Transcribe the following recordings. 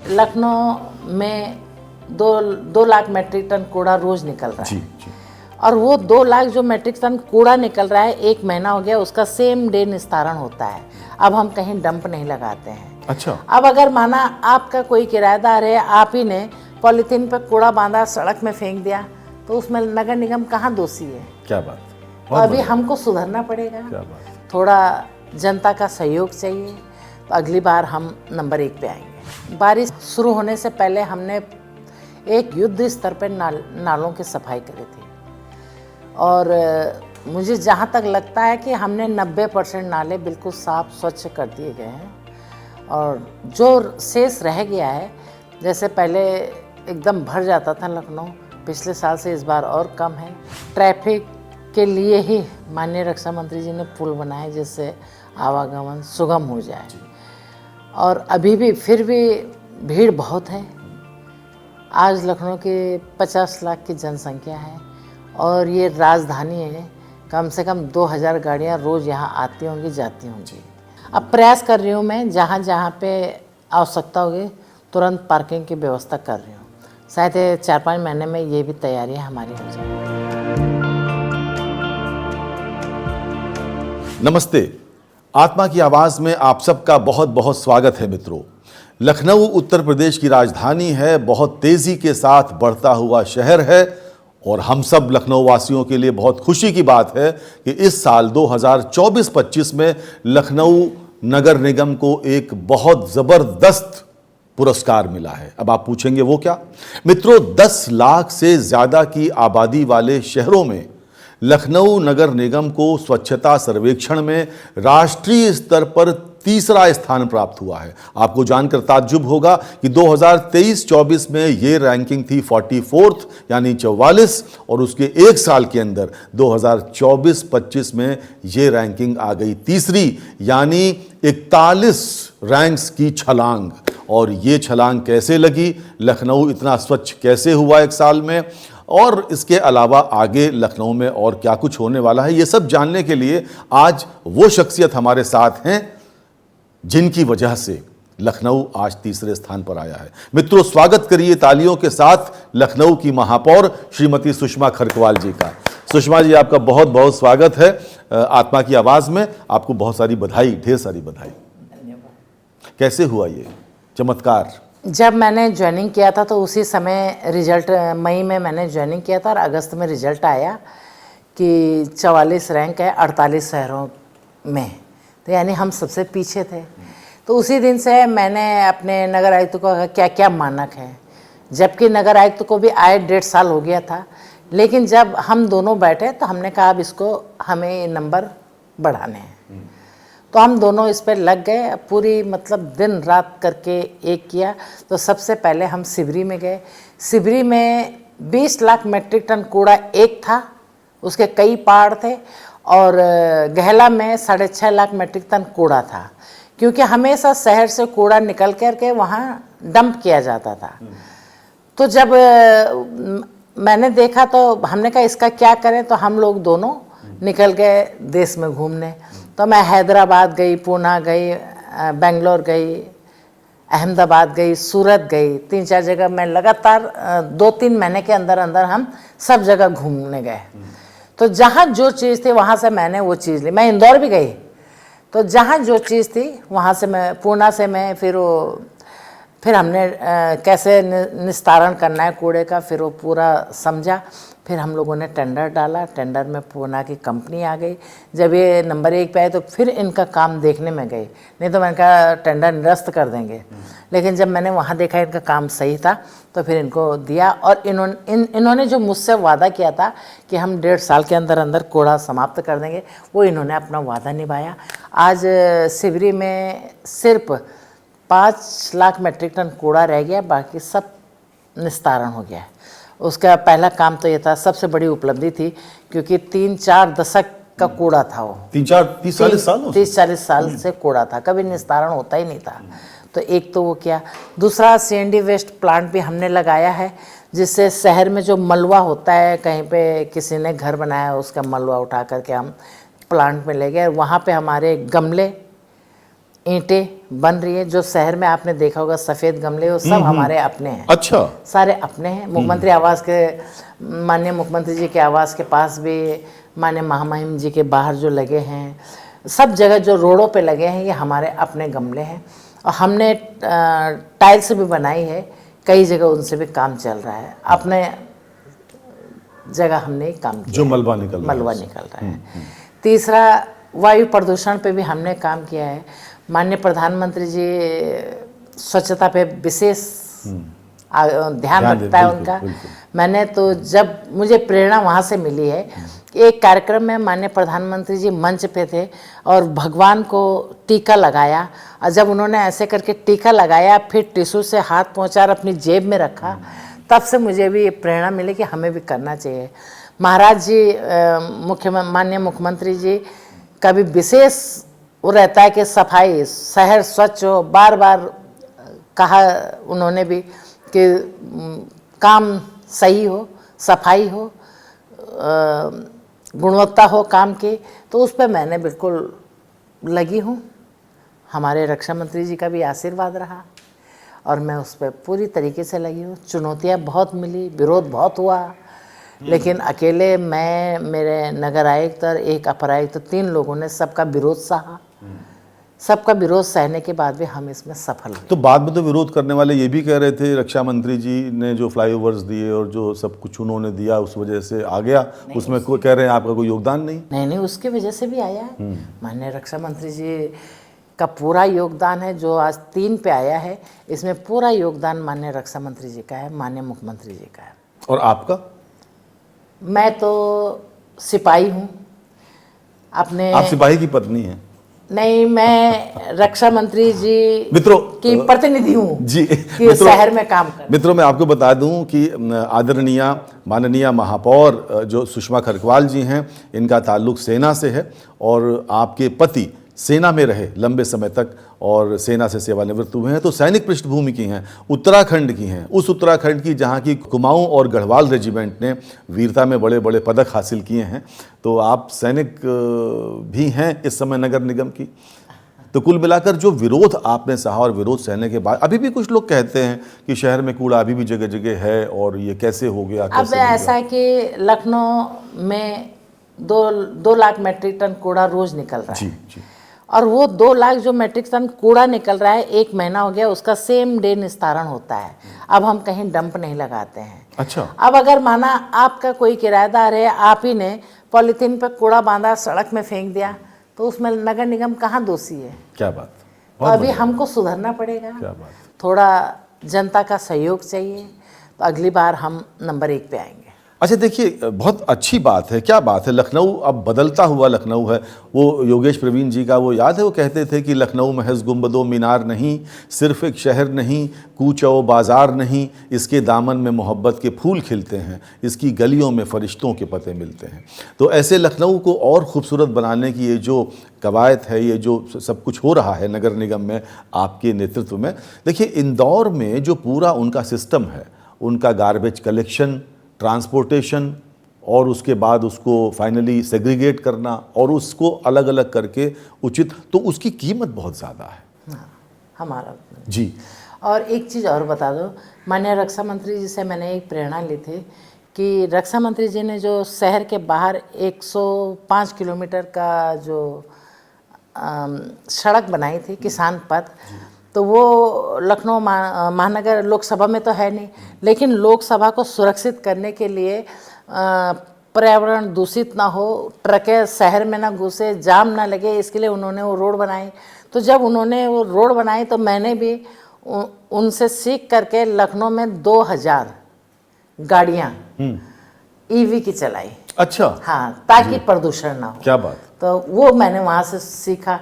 लखनऊ में 2 lakh metric ton कूड़ा रोज निकल रहा है जी। और वो 2 लाख जो मेट्रिक टन कूड़ा निकल रहा है 1 महीना हो गया, उसका सेम डे निस्तारण होता है। अब हम कहीं डंप नहीं लगाते हैं। अच्छा। अब अगर माना आपका कोई किराएदार है, आप ही ने पॉलीथीन पर कूड़ा बांधा, सड़क में फेंक दिया, तो उसमें नगर निगम कहाँ दोषी है? क्या बात, तो अभी हमको सुधरना पड़ेगा। क्या बात। थोड़ा जनता का सहयोग चाहिए, तो अगली बार हम नंबर 1 पे आएंगे। बारिश शुरू होने से पहले हमने एक युद्ध स्तर पर नालों की सफाई करी थी और मुझे जहाँ तक लगता है कि हमने 90% नाले बिल्कुल साफ स्वच्छ कर दिए गए हैं और जो शेष रह गया है, जैसे पहले एकदम भर जाता था लखनऊ, पिछले साल से इस बार और कम है। ट्रैफिक के लिए ही माननीय रक्षा मंत्री जी ने पुल बनाए जिससे आवागमन सुगम हो जाए और अभी भी फिर भी भीड़ बहुत है। आज लखनऊ की 50 लाख की जनसंख्या है और ये राजधानी है, कम से कम 2000 गाड़ियाँ रोज़ यहाँ आती होंगी जाती होंगी। अब प्रयास कर रही हूँ मैं, जहाँ जहाँ पे आवश्यकता होगी तुरंत पार्किंग की व्यवस्था कर रही हूँ। शायद 4-5 महीने में ये भी तैयारियाँ हमारी हो जाएंगी। नमस्ते, आत्मा की आवाज़ में आप सबका बहुत बहुत स्वागत है मित्रों। लखनऊ उत्तर प्रदेश की राजधानी है, बहुत तेज़ी के साथ बढ़ता हुआ शहर है और हम सब लखनऊ वासियों के लिए बहुत खुशी की बात है कि इस साल 2024-25 में लखनऊ नगर निगम को एक बहुत ज़बरदस्त पुरस्कार मिला है। अब आप पूछेंगे वो क्या? मित्रों, 10 लाख से ज़्यादा की आबादी वाले शहरों में लखनऊ नगर निगम को स्वच्छता सर्वेक्षण में राष्ट्रीय स्तर पर 3रा स्थान प्राप्त हुआ है। आपको जानकर ताज्जुब होगा कि 2023-24 में ये रैंकिंग थी 44th यानी 44 और उसके एक साल के अंदर 2024-25 में ये रैंकिंग आ गई 3री यानी 41 रैंक्स की छलांग। और ये छलांग कैसे लगी, लखनऊ इतना स्वच्छ कैसे हुआ एक साल में, और इसके अलावा आगे लखनऊ में और क्या कुछ होने वाला है, ये सब जानने के लिए आज वो शख्सियत हमारे साथ हैं जिनकी वजह से लखनऊ आज 3रे स्थान पर आया है। मित्रों, स्वागत करिए तालियों के साथ लखनऊ की महापौर श्रीमती सुषमा खरकवाल जी का। सुषमा जी, आपका बहुत बहुत स्वागत है आत्मा की आवाज़ में। आपको बहुत सारी बधाई, ढेर सारी बधाई। धन्यवाद। कैसे हुआ ये चमत्कार? जब मैंने ज्वाइनिंग किया था तो उसी समय रिजल्ट, मई में मैंने ज्वाइनिंग किया था और अगस्त में रिजल्ट आया कि 44 रैंक है 48 शहरों में, तो यानी हम सबसे पीछे थे। तो उसी दिन से मैंने अपने नगर आयुक्त को कहा क्या क्या मानक है, जबकि नगर आयुक्त को भी आए 1.5 साल हो गया था, लेकिन जब हम दोनों बैठे तो हमने कहा अब इसको हमें नंबर बढ़ाने हैं। तो हम दोनों इस पर लग गए, पूरी मतलब दिन रात करके एक किया। तो सबसे पहले हम सिवरी में गए। सिवरी में 20 लाख मेट्रिक टन कूड़ा एक था, उसके कई पहाड़ थे, और गहला में 6.5 लाख मेट्रिक टन कूड़ा था, क्योंकि हमेशा शहर से कूड़ा निकल कर के वहाँ डंप किया जाता था। तो जब मैंने देखा तो हमने कहा इसका क्या करें, तो हम लोग दोनों निकल गए देश में घूमने। तो मैं हैदराबाद गई, पूना गई, बेंगलोर गई, अहमदाबाद गई, सूरत गई, 3-4 जगह मैं लगातार 2-3 महीने के अंदर अंदर हम सब जगह घूमने गए। तो जहाँ जो चीज़ थी वहाँ से मैंने वो चीज़ ली। मैं इंदौर भी गई, तो जहाँ जो चीज़ थी वहाँ से मैं, पूना से मैं फिर हमने कैसे निस्तारण करना है कूड़े का, फिर वो पूरा समझा। फिर हम लोगों ने टेंडर डाला, टेंडर में पूना की कंपनी आ गई। जब ये नंबर 1 पे आए तो फिर इनका काम देखने में गई, नहीं तो मैंने कहा टेंडर निरस्त कर देंगे। लेकिन जब मैंने वहाँ देखा इनका काम सही था तो फिर इनको दिया, और इन्होंने जो मुझसे वादा किया था कि हम 1.5 साल के अंदर अंदर कूड़ा समाप्त कर देंगे, वो इन्होंने अपना वादा निभाया। आज सिवरी में सिर्फ 5 लाख मेट्रिक टन कूड़ा रह गया, बाकी सब निस्तारण हो गया है। उसका पहला काम तो ये था, सबसे बड़ी उपलब्धि थी, क्योंकि 3-4 दशक का कूड़ा था वो। 30-40 साल से कूड़ा था, कभी निस्तारण होता ही नहीं था। तो एक तो वो किया। दूसरा, CND वेस्ट प्लांट भी हमने लगाया है, जिससे शहर में जो मलबा होता है, कहीं पे किसी ने घर बनाया उसका मलबा उठा करके हम प्लांट में ले गए। वहाँ पे हमारे गमले, ईंटें बन रही है। जो शहर में आपने देखा होगा सफ़ेद गमले, वो सब हमारे अपने हैं। अच्छा, सारे अपने हैं। मुख्यमंत्री आवास के, माननीय मुख्यमंत्री जी के आवास के पास भी, माननीय महामहिम जी के बाहर जो लगे हैं, सब जगह जो रोडों पे लगे हैं, ये हमारे अपने गमले हैं। और हमने टाइल्स भी बनाई है, कई जगह उनसे भी काम चल रहा है। अपने जगह हमने काम किया जो है, मलबा निकल रहा है मलबा निकल रहा है। तीसरा, वायु प्रदूषण पे भी हमने काम किया है। माननीय प्रधानमंत्री जी स्वच्छता पे विशेष ध्यान रखता है उनका। मैंने तो, जब मुझे प्रेरणा वहाँ से मिली है कि एक कार्यक्रम में माननीय प्रधानमंत्री जी मंच पे थे और भगवान को टीका लगाया, और जब उन्होंने ऐसे करके टीका लगाया, फिर टिश्यू से हाथ पहुँचा और अपनी जेब में रखा, तब से मुझे भी ये प्रेरणा मिली कि हमें भी करना चाहिए। महाराज जी, माननीय मुख्यमंत्री जी का भी विशेष वो रहता है कि सफाई, शहर स्वच्छ हो। बार बार कहा उन्होंने भी कि काम सही हो, सफाई हो, गुणवत्ता हो काम की, तो उस पर मैंने बिल्कुल लगी हूँ। हमारे रक्षा मंत्री जी का भी आशीर्वाद रहा और मैं उस पर पूरी तरीके से लगी हूँ। चुनौतियाँ बहुत मिली, विरोध बहुत हुआ, लेकिन अकेले मैं, मेरे नगर आयुक्त और एक अपर आयुक्त, 3 लोगों ने सबका विरोध सहा। सबका विरोध सहने के बाद भी हम इसमें सफल हुए। तो बाद में तो विरोध करने वाले ये भी कह रहे थे रक्षा मंत्री जी ने जो फ्लाईओवर्स दिए और जो सब कुछ उन्होंने दिया उस वजह से आ गया, उसमें कोई कह रहे हैं आपका कोई योगदान नहीं। नहीं, उसकी वजह से भी आया है। माननीय रक्षा मंत्री जी का पूरा योगदान है। जो आज 3 पे आया है, इसमें पूरा योगदान माननीय रक्षा मंत्री जी का है, माननीय मुख्यमंत्री जी का है। और आपका? मैं तो सिपाही हूँ। अपने, आप सिपाही की पत्नी हैं? नहीं, मैं रक्षा मंत्री जी मित्रों की प्रतिनिधि हूँ जी। कि शहर में काम कर। मित्रों, मैं आपको बता दूं कि आदरणीय माननीय महापौर जो सुषमा खरकवाल जी हैं, इनका ताल्लुक सेना से है और आपके पति सेना में रहे लंबे समय तक और सेना से सेवानिवृत्त हुए हैं, तो सैनिक पृष्ठभूमि की हैं, उत्तराखंड की हैं, उस उत्तराखंड की जहां की कुमाऊं और गढ़वाल रेजिमेंट ने वीरता में बड़े बड़े पदक हासिल किए हैं। तो आप सैनिक भी हैं इस समय नगर निगम की। तो कुल मिलाकर जो विरोध आपने सहा और विरोध सहने के बाद, अभी भी कुछ लोग कहते हैं कि शहर में कूड़ा अभी भी जगह जगह है और ये कैसे हो गया। अब ऐसा है कि लखनऊ में 2 लाख मेट्रिक टन कूड़ा रोज निकल रहा है। जी। और वो 2 लाख जो मेट्रिक टन कूड़ा निकल रहा है, 1 महीना हो गया, उसका सेम डे निस्तारण होता है। अब हम कहीं डंप नहीं लगाते हैं। अच्छा। अब अगर माना आपका कोई किराएदार है, आप ही ने पॉलीथीन पर कूड़ा बांधा, सड़क में फेंक दिया, तो उसमें नगर निगम कहाँ दोषी है? क्या बात, तो अभी हमको सुधरना पड़ेगा। क्या बात। थोड़ा जनता का सहयोग चाहिए, तो अगली बार हम नंबर 1 पे आएंगे। अच्छा, देखिए, बहुत अच्छी बात है। क्या बात है, लखनऊ अब बदलता हुआ लखनऊ है। वो योगेश प्रवीण जी का वो याद है, वो कहते थे कि लखनऊ महज गुंबदो मीनार नहीं, सिर्फ एक शहर नहीं, कूचो बाज़ार नहीं, इसके दामन में मोहब्बत के फूल खिलते हैं, इसकी गलियों में फरिश्तों के पते मिलते हैं। तो ऐसे लखनऊ को और ख़ूबसूरत बनाने की ये जो कवायद है, ये जो सब कुछ हो रहा है नगर निगम में आपके नेतृत्व में, देखिए इंदौर में जो पूरा उनका सिस्टम है, उनका गार्बेज कलेक्शन, ट्रांसपोर्टेशन और उसके बाद उसको फाइनली सेग्रीगेट करना और उसको अलग अलग करके उचित, तो उसकी कीमत बहुत ज़्यादा है। हाँ, हमारा जी। और एक चीज़ और बता दो, माननीय रक्षा मंत्री जी से मैंने एक प्रेरणा ली थी कि रक्षा मंत्री जी ने जो शहर के बाहर 105 किलोमीटर का जो सड़क बनाई थी, किसान पथ, तो वो लखनऊ महानगर लोकसभा में तो है नहीं, लेकिन लोकसभा को सुरक्षित करने के लिए पर्यावरण दूषित ना हो, ट्रकें शहर में ना घुसे, जाम ना लगे, इसके लिए उन्होंने वो रोड बनाई। तो जब उन्होंने वो रोड बनाई तो मैंने भी उनसे सीख करके लखनऊ में 2000 गाड़ियाँ ईवी की चलाई। अच्छा। हाँ, ताकि प्रदूषण ना हो। क्या बात। तो वो मैंने वहाँ से सीखा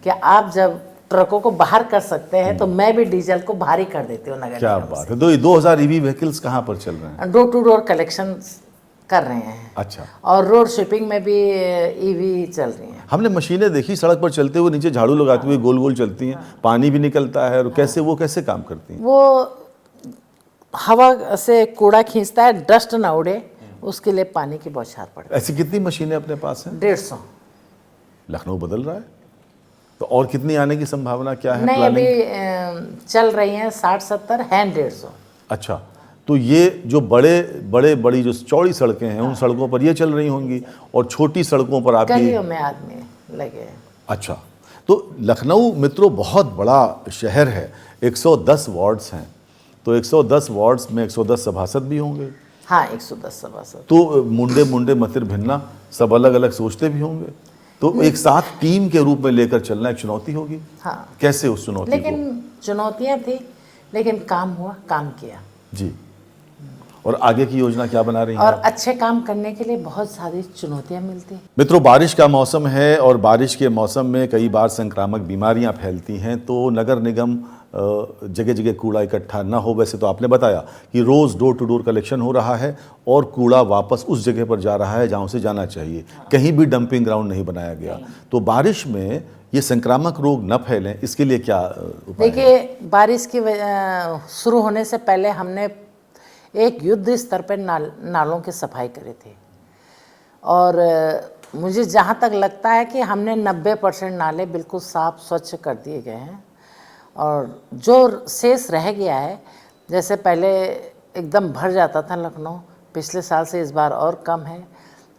कि आप जब ट्रकों को बाहर कर सकते हैं, तो मैं भी डीजल को बाहर ही कर देती हूँ नगर निगम। क्या बात है। तो ये 2000 ईवी व्हीकल्स कहाँ पर चल रहे हैं? डोर टू डोर कलेक्शन कर रहे हैं। अच्छा। और रोड शिपिंग में भी ईवी चल रही हैं। हमने मशीनें देखी सड़क पर चलते हुए, नीचे झाड़ू लगाते हुए गोल गोल चलती हैं, पानी भी निकलता है, और कैसे काम करती हैं? वो हवा से कूड़ा खींचता है, डस्ट ना उड़े, उसके लिए पानी की बौछार पड़ती है। ऐसी कितनी मशीनें अपने पास हैं? 150। लखनऊ बदल रहा है। तो और कितनी आने की संभावना क्या है? नहीं, प्लानिंग? अभी चल रही हैं 60-70 हैं 150। अच्छा, तो ये जो बड़ी जो चौड़ी सड़कें हैं उन सड़कों पर ये चल रही होंगी और छोटी सड़कों पर आपकी? गलियों में आदमी लगे हैं। अच्छा, तो लखनऊ मित्रों बहुत बड़ा शहर है, 110 वार्ड्स हैं, तो 110 वार्ड्स में 110 सभासद भी होंगे। हाँ, 110 सभासद। तो मुंडे मुंडे मतिर भिन्ना, सब अलग अलग सोचते भी होंगे, तो एक साथ टीम के रूप में लेकर चलना एक चुनौती होगी। हाँ, कैसे उस चुनौती लेकिन चुनौतियाँ थी, लेकिन काम हुआ, काम किया जी। और आगे की योजना क्या बना रही हैं और आप? अच्छे काम करने के लिए बहुत सारी चुनौतियाँ मिलती हैं। मित्रों, बारिश का मौसम है और बारिश के मौसम में कई बार संक्रामक बीमारियां फैलती हैं, तो नगर निगम जगह जगह कूड़ा इकट्ठा ना हो। वैसे तो आपने बताया कि रोज़ डोर टू डोर कलेक्शन हो रहा है और कूड़ा वापस उस जगह पर जा रहा है जहाँ उसे जाना चाहिए, कहीं भी डंपिंग ग्राउंड नहीं बनाया गया। तो बारिश में ये संक्रामक रोग न फैलें, इसके लिए क्या उपाय है? देखिए, बारिश की शुरू होने से पहले हमने एक युद्ध स्तर पर नालों की सफाई करी थी और मुझे जहाँ तक लगता है कि हमने 90% नाले बिल्कुल साफ स्वच्छ कर दिए गए हैं और जो शेष रह गया है, जैसे पहले एकदम भर जाता था लखनऊ, पिछले साल से इस बार और कम है।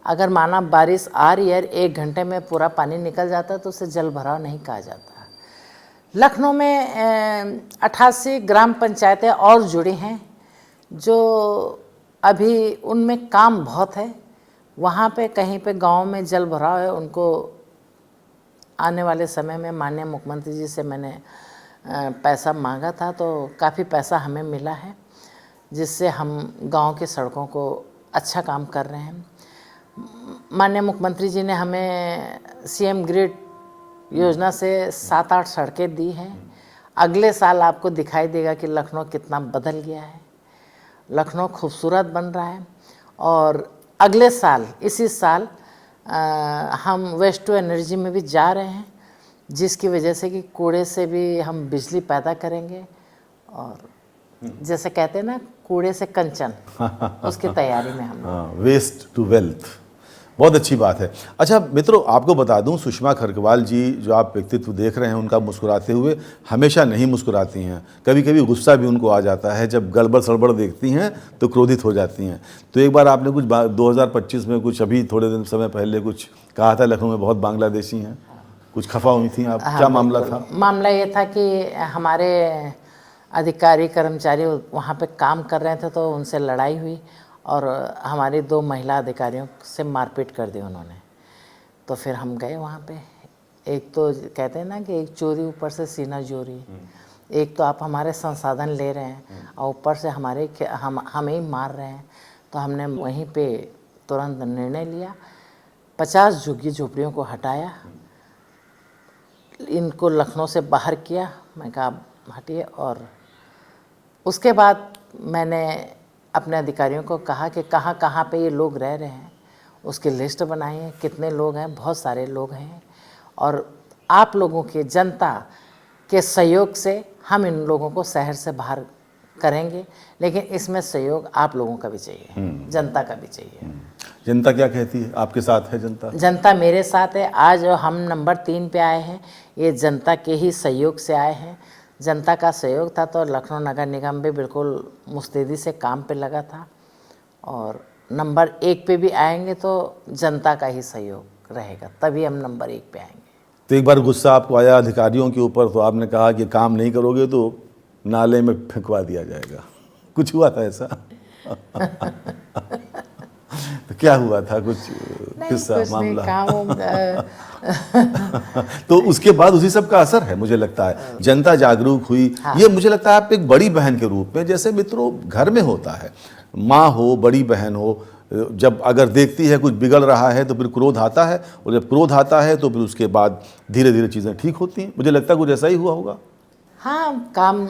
अगर माना बारिश आ रही है 1 घंटे में पूरा पानी निकल जाता है तो उसे जल भराव नहीं कहा जाता। लखनऊ में 88 ग्राम पंचायतें और जुड़ी हैं जो अभी उनमें काम बहुत है। वहाँ पे कहीं पे गांव में जल भराव है, उनको आने वाले समय में माननीय मुख्यमंत्री जी से मैंने पैसा मांगा था, तो काफ़ी पैसा हमें मिला है जिससे हम गांव के सड़कों को अच्छा काम कर रहे हैं। माननीय मुख्यमंत्री जी ने हमें सीएम ग्रिड योजना से 7-8 सड़कें दी हैं। अगले साल आपको दिखाई देगा कि लखनऊ कितना बदल गया है, लखनऊ खूबसूरत बन रहा है। और अगले साल, इसी साल हम वेस्ट टू एनर्जी में भी जा रहे हैं, जिसकी वजह से कि कूड़े से भी हम बिजली पैदा करेंगे और जैसे कहते हैं ना, कूड़े से कंचन, उसकी तैयारी में हम। वेस्ट टू वेल्थ, बहुत अच्छी बात है। अच्छा मित्रों, आपको बता दूं, सुषमा खरगवाल जी जो आप व्यक्तित्व देख रहे हैं उनका मुस्कुराते हुए हमेशा नहीं मुस्कुराती हैं, कभी कभी गुस्सा भी उनको आ जाता है। जब गड़बड़ सड़बड़ देखती हैं तो क्रोधित हो जाती हैं। तो एक बार आपने कुछ 2025 में कुछ, अभी थोड़े दिन समय पहले कुछ कहा था, लखनऊ में बहुत बांग्लादेशी हैं, कुछ खफा हुई थी आप? हाँ, क्या मामला था? मामला ये था कि हमारे अधिकारी कर्मचारी वहाँ पे काम कर रहे थे तो उनसे लड़ाई हुई और हमारी 2 महिला अधिकारियों से मारपीट कर दी उन्होंने। तो फिर हम गए वहाँ पे। एक तो कहते हैं ना कि एक चोरी ऊपर से सीना चोरी, एक तो आप हमारे संसाधन ले रहे हैं और ऊपर से हमें ही मार रहे हैं। तो हमने वहीं पे तुरंत निर्णय लिया, 50 झुग्गी झोपड़ियों को हटाया, इनको लखनऊ से बाहर किया। मैं कहा हटिए। और उसके बाद मैंने अपने अधिकारियों को कहा कि कहाँ कहाँ पे ये लोग रह रहे हैं, उसकी लिस्ट बनाई है, कितने लोग हैं, बहुत सारे लोग हैं। और आप लोगों के, जनता के सहयोग से हम इन लोगों को शहर से बाहर करेंगे, लेकिन इसमें सहयोग आप लोगों का भी चाहिए, जनता का भी चाहिए। जनता क्या कहती है? आपके साथ है जनता? जनता मेरे साथ है। आज हम नंबर 3 पे आए हैं, ये जनता के ही सहयोग से आए हैं। जनता का सहयोग था तो लखनऊ नगर निगम भी बिल्कुल मुस्तैदी से काम पे लगा था और नंबर 1 पे भी आएंगे तो जनता का ही सहयोग रहेगा, तभी हम नंबर 1 पे आएंगे। तो एक बार गुस्सा आपको आया अधिकारियों के ऊपर, तो आपने कहा कि काम नहीं करोगे तो नाले में फेंकवा दिया जाएगा, कुछ हुआ था ऐसा? तो क्या हुआ था, कुछ किस्सा मामला? तो उसके बाद उसी सब का असर है, मुझे लगता है जनता जागरूक हुई। हाँ। ये मुझे लगता है आप एक बड़ी बहन के रूप में, जैसे मित्रों घर में होता है, माँ हो, बड़ी बहन हो, जब अगर देखती है कुछ बिगड़ रहा है तो फिर क्रोध आता है, और जब क्रोध आता है तो फिर उसके बाद धीरे धीरे चीज़ें ठीक होती हैं। मुझे लगता है कुछ ऐसा ही हुआ होगा। हाँ, काम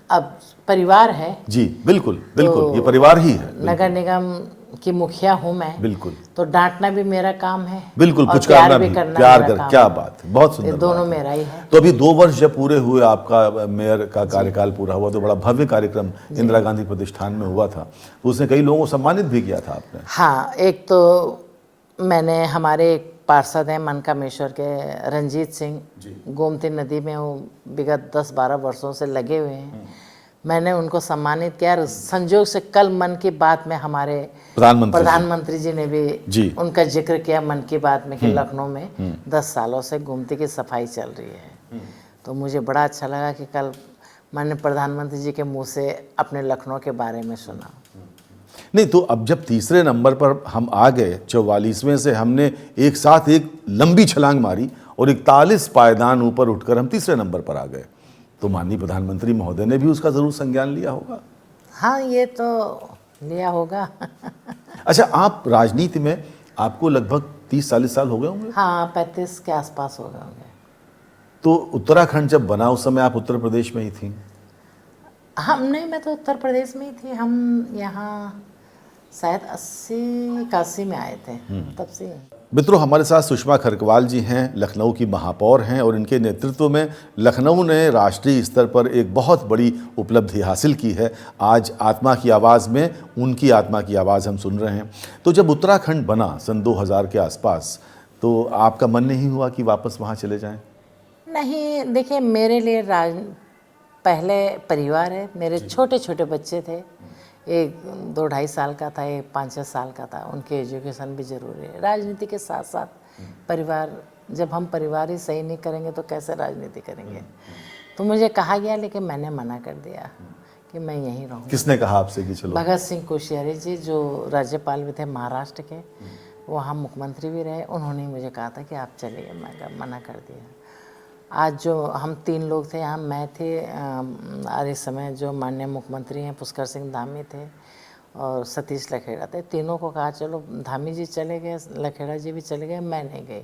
अब परिवार है जी। बिल्कुल बिल्कुल, तो ये परिवार ही है। नगर निगम की मुखिया हूँ मैं, बिल्कुल, तो डांटना भी मेरा काम है, बिल्कुल, पुचकारना भी, प्यार कर, क्या बात, बहुत सुंदर, दोनों मेरा ही है। तो अभी 2 वर्ष जब पूरे हुए, आपका मेयर का कार्यकाल पूरा हुआ, तो बड़ा भव्य कार्यक्रम इंदिरा गांधी प्रतिष्ठान में हुआ था, उसने कई लोगों को सम्मानित भी किया था आपने। हाँ, एक तो मैंने हमारे पार्षद हैं मनकामेश्वर के, रंजीत सिंह, गोमती नदी में वो विगत 10-12 वर्षों से लगे हुए हैं। मैंने उनको सम्मानित किया और संजोग से कल मन की बात में हमारे प्रधानमंत्री जी ने भी उनका जिक्र किया मन की बात में कि लखनऊ में 10 सालों से गोमती की सफाई चल रही है। तो मुझे बड़ा अच्छा लगा कि कल मैंने प्रधानमंत्री जी के मुंह से अपने लखनऊ के बारे में सुना। नहीं तो अब जब तीसरे नंबर पर हम आ गए, 44वें से हमने एक साथ एक लंबी छलांग मारी और 41 पायदान ऊपर उठकर हम तीसरे नंबर पर आ गए, तो माननीय प्रधानमंत्री महोदय ने भी उसका जरूर संज्ञान लिया होगा। हाँ, ये तो लिया होगा। अच्छा, आप राजनीति में आपको लगभग 30-40 साल हो गए होंगे? हाँ, 35 के आसपास हो गए होंगे। तो उत्तराखंड जब बना उस समय आप उत्तर प्रदेश में ही थी? हम नहीं, मैं तो उत्तर प्रदेश में ही थी। हम यहाँ शायद 80-81 में आए थे, तब से। मित्रों, हमारे साथ सुषमा खरकवाल जी हैं, लखनऊ की महापौर हैं और इनके नेतृत्व में लखनऊ ने राष्ट्रीय स्तर पर एक बहुत बड़ी उपलब्धि हासिल की है। आज आत्मा की आवाज़ में उनकी आत्मा की आवाज़ हम सुन रहे हैं। तो जब उत्तराखंड बना सन 2000 के आसपास, तो आपका मन नहीं हुआ कि वापस वहाँ चले जाएं? नहीं, देखिए, मेरे लिए पहले परिवार है। मेरे छोटे छोटे बच्चे थे, एक 2-2.5 साल का था, एक 5-6 साल का था। उनके एजुकेशन भी ज़रूरी है। राजनीति के साथ साथ परिवार, जब हम परिवार ही सही नहीं करेंगे तो कैसे राजनीति करेंगे। तो मुझे कहा गया, लेकिन मैंने मना कर दिया कि मैं यहीं रहूँगा। किसने कहा आपसे कि चलो? भगत सिंह कोश्यारी जी, जो राज्यपाल भी थे महाराष्ट्र के, वो हम मुख्यमंत्री भी रहे, उन्होंने मुझे कहा था कि आप चलिए। मैं मना कर दिया। आज जो हम 3 लोग थे यहाँ, मैं थे और इस समय जो माननीय मुख्यमंत्री हैं पुष्कर सिंह धामी थे और सतीश लखेड़ा थे। तीनों को कहा चलो, धामी जी चले गए, लखेड़ा जी भी चले गए, मैं नहीं गई।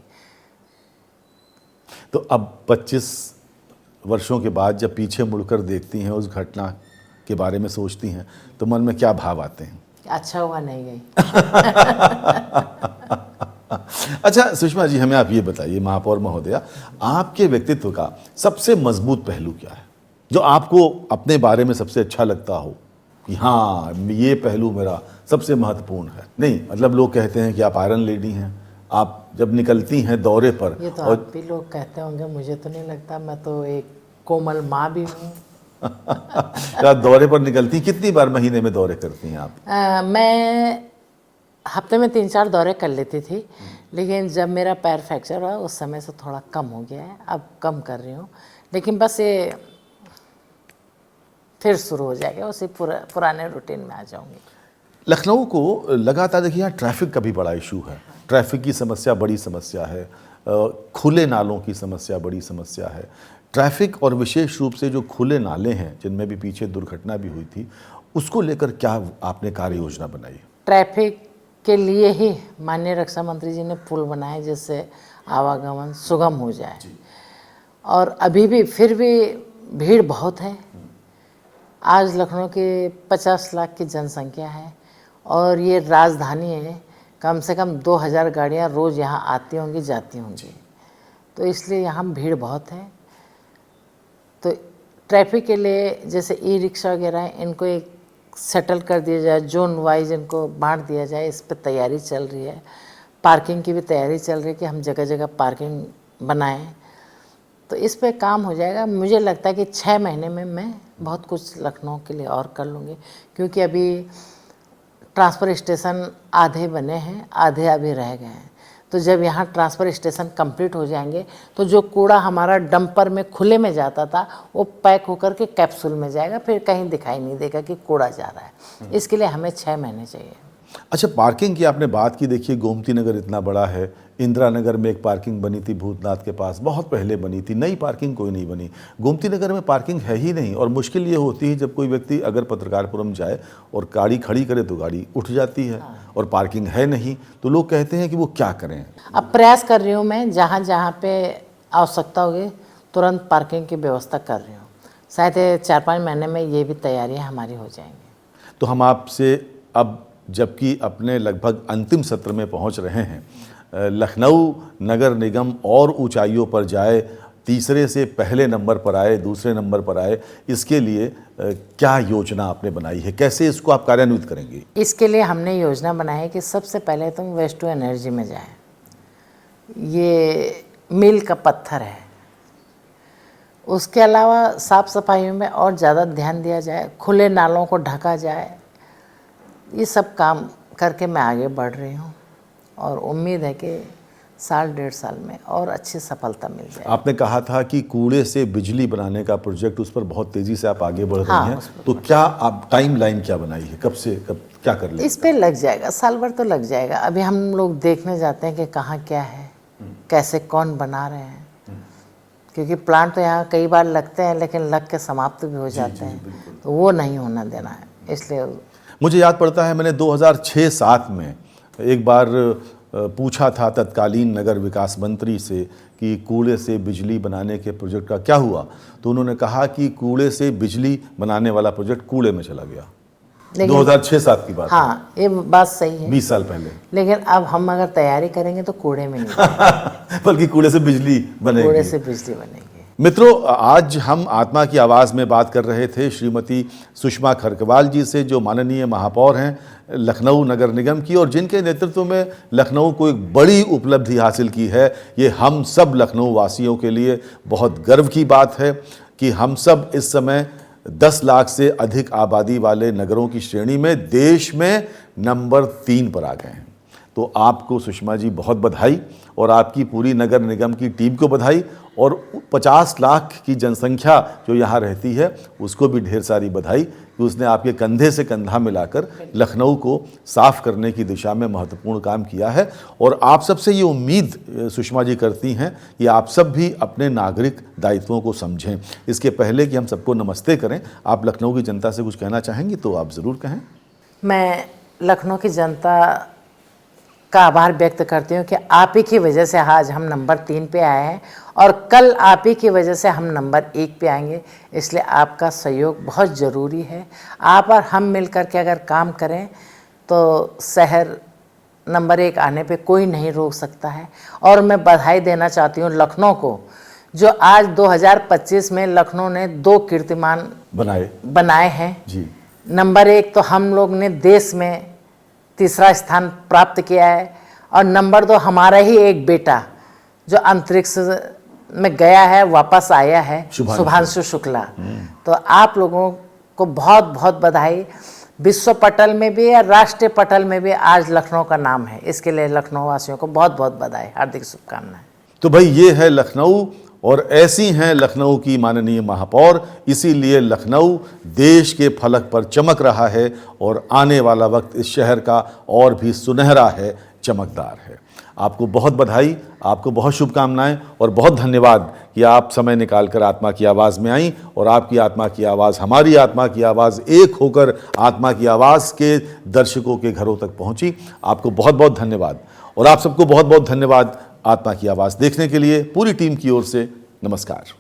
तो अब 25 वर्षों के बाद जब पीछे मुड़कर देखती हैं, उस घटना के बारे में सोचती हैं, तो मन में क्या भाव आते हैं? अच्छा हुआ नहीं गई। अच्छा सुषमा जी, हमें आप ये बताइए, महापौर महोदया, आपके व्यक्तित्व का सबसे मजबूत पहलू क्या है, जो आपको अपने बारे में सबसे अच्छा लगता हो कि हाँ, ये पहलू मेरा सबसे महत्वपूर्ण है? नहीं, मतलब लोग कहते हैं कि आप आयरन लेडी हैं, आप जब निकलती हैं दौरे पर। ये तो आप भी लोग कहते होंगे, मुझे तो नहीं लगता। मैं तो एक कोमल माँ भी हूँ। आप दौरे पर निकलती, कितनी बार महीने में दौरे करती हैं आप? मैं हफ्ते में 3-4 दौरे कर लेती थी, लेकिन जब मेरा पैर फ्रैक्चर हुआ उस समय से थोड़ा कम हो गया है। अब कम कर रही हूँ, लेकिन बस ये फिर शुरू हो जाएगा, उसी पुराने रूटीन में आ जाऊँगी। लखनऊ को लगातार देखिए, यहाँ ट्रैफिक का भी बड़ा इशू है। ट्रैफिक की समस्या बड़ी समस्या है, खुले नालों की समस्या बड़ी समस्या है। ट्रैफिक और विशेष रूप से जो खुले नाले हैं, जिनमें भी पीछे दुर्घटना भी हुई थी, उसको लेकर क्या आपने कार्य योजना बनाई? ट्रैफिक के लिए ही माननीय रक्षा मंत्री जी ने पुल बनाए, जिससे आवागमन सुगम हो जाए। और अभी भी फिर भी भीड़ बहुत है। आज लखनऊ के 50 लाख की जनसंख्या है और ये राजधानी है। कम से कम 2000 गाड़ियाँ रोज़ यहाँ आती होंगी, जाती होंगी, तो इसलिए यहाँ भीड़ बहुत है। तो ट्रैफिक के लिए जैसे ई-रिक्शा वगैरह हैं, इनको एक सेटल कर दिया जाए, जोन वाइज इनको बांट दिया जाए, इस पर तैयारी चल रही है। पार्किंग की भी तैयारी चल रही है कि हम जगह जगह पार्किंग बनाएं, तो इस पे काम हो जाएगा। मुझे लगता है कि 6 महीने में मैं बहुत कुछ लखनऊ के लिए और कर लूँगी, क्योंकि अभी ट्रांसफ़र स्टेशन आधे बने हैं, आधे अभी रह गए हैं। तो जब यहाँ ट्रांसफ़र स्टेशन कंप्लीट हो जाएंगे तो जो कूड़ा हमारा डंपर में खुले में जाता था, वो पैक होकर के कैप्सूल में जाएगा, फिर कहीं दिखाई नहीं देगा कि कूड़ा जा रहा है। इसके लिए हमें 6 महीने चाहिए। अच्छा, पार्किंग की आपने बात की। देखिए, गोमती नगर इतना बड़ा है, इंदिरा नगर में एक पार्किंग बनी थी भूतनाथ के पास, बहुत पहले बनी थी, नई पार्किंग कोई नहीं बनी। गोमती नगर में पार्किंग है ही नहीं, और मुश्किल ये होती है जब कोई व्यक्ति अगर पत्रकारपुरम जाए और गाड़ी खड़ी करे तो गाड़ी उठ जाती है, और पार्किंग है नहीं, तो लोग कहते हैं कि वो क्या करें। अब प्रयास कर रही हूँ मैं, जहाँ जहाँ पे आवश्यकता होगी तुरंत पार्किंग की व्यवस्था कर रही हूँ। शायद 4-5 महीने में ये भी तैयारियाँ हमारी हो जाएंगी। तो हम आपसे अब, जबकि अपने लगभग अंतिम सत्र में पहुंच रहे हैं, लखनऊ नगर निगम और ऊंचाइयों पर जाए, तीसरे से पहले नंबर पर आए, दूसरे नंबर पर आए, इसके लिए क्या योजना आपने बनाई है, कैसे इसको आप कार्यान्वित करेंगे? इसके लिए हमने योजना बनाई है कि सबसे पहले तुम वेस्ट टू एनर्जी में जाएं। ये मील का पत्थर है। उसके अलावा साफ़ सफाई में और ज़्यादा ध्यान दिया जाए, खुले नालों को ढका जाए, ये सब काम करके मैं आगे बढ़ रही हूँ और उम्मीद है कि साल 1.5 साल में और अच्छी सफलता मिल जाए। आपने कहा था कि कूड़े से बिजली बनाने का प्रोजेक्ट, उस पर बहुत तेजी से आप आगे बढ़ रही हैं, तो क्या आप टाइम लाइन क्या बनाई है, कब से कब क्या कर लेंगे? इस पे लग जाएगा, साल भर तो लग जाएगा। अभी हम लोग देखने जाते हैं कि कहाँ क्या है, कैसे कौन बना रहे हैं, क्योंकि प्लांट तो यहाँ कई बार लगते हैं लेकिन लग के समाप्त भी हो जाते हैं, तो वो नहीं होना देना है। इसलिए मुझे याद पड़ता है मैंने 2006-07 में एक बार पूछा था तत्कालीन नगर विकास मंत्री से कि कूड़े से बिजली बनाने के प्रोजेक्ट का क्या हुआ, तो उन्होंने कहा कि कूड़े से बिजली बनाने वाला प्रोजेक्ट कूड़े में चला गया। 2006-07 की बात। हाँ, ये बात सही है, 20 साल पहले। लेकिन अब हम अगर तैयारी करेंगे तो कूड़े में नहीं बल्कि कूड़े से बिजली बनेगी। कूड़े से बिजली बनेगी। मित्रों, आज हम आत्मा की आवाज़ में बात कर रहे थे श्रीमती सुषमा खरकवाल जी से, जो माननीय महापौर हैं लखनऊ नगर निगम की, और जिनके नेतृत्व में लखनऊ को एक बड़ी उपलब्धि हासिल की है। ये हम सब लखनऊ वासियों के लिए बहुत गर्व की बात है कि हम सब इस समय 10 लाख से अधिक आबादी वाले नगरों की श्रेणी में देश में नंबर 3 पर आ गए हैं। तो आपको सुषमा जी बहुत बधाई, और आपकी पूरी नगर निगम की टीम को बधाई, और 50 लाख की जनसंख्या जो यहाँ रहती है उसको भी ढेर सारी बधाई कि उसने आपके कंधे से कंधा मिलाकर लखनऊ को साफ करने की दिशा में महत्वपूर्ण काम किया है। और आप सबसे ये उम्मीद सुषमा जी करती हैं कि आप सब भी अपने नागरिक दायित्वों को समझें। इसके पहले कि हम सबको नमस्ते करें, आप लखनऊ की जनता से कुछ कहना चाहेंगी तो आप ज़रूर कहें। मैं लखनऊ की जनता का आभार व्यक्त करती हूँ कि आप ही की वजह से आज हम नंबर 3 पे आए हैं और कल आप ही की वजह से हम नंबर 1 पे आएंगे। इसलिए आपका सहयोग बहुत ज़रूरी है। आप और हम मिलकर के अगर काम करें तो शहर नंबर 1 आने पे कोई नहीं रोक सकता है। और मैं बधाई देना चाहती हूँ लखनऊ को, जो आज 2025 में लखनऊ ने 2 कीर्तिमान बनाए हैं जी। नंबर 1 तो हम लोग ने देश में 3रा स्थान प्राप्त किया है, और नंबर 2 हमारा ही एक बेटा जो अंतरिक्ष में गया है वापस आया है, शुभांशु शुक्ला। तो आप लोगों को बहुत बहुत बधाई। विश्व पटल में भी या राष्ट्रीय पटल में भी आज लखनऊ का नाम है, इसके लिए लखनऊ वासियों को बहुत बहुत बधाई, हार्दिक शुभकामनाएं। तो भाई ये है लखनऊ, और ऐसी हैं लखनऊ की माननीय महापौर, इसीलिए लखनऊ देश के फलक पर चमक रहा है और आने वाला वक्त इस शहर का और भी सुनहरा है, चमकदार है। आपको बहुत बधाई, आपको बहुत शुभकामनाएं और बहुत धन्यवाद कि आप समय निकालकर आत्मा की आवाज़ में आई, और आपकी आत्मा की आवाज़, हमारी आत्मा की आवाज़ एक होकर आत्मा की आवाज़ के दर्शकों के घरों तक पहुंची। आपको बहुत बहुत धन्यवाद, और आप सबको बहुत बहुत धन्यवाद आत्मा की आवाज़ देखने के लिए। पूरी टीम की ओर से नमस्कार।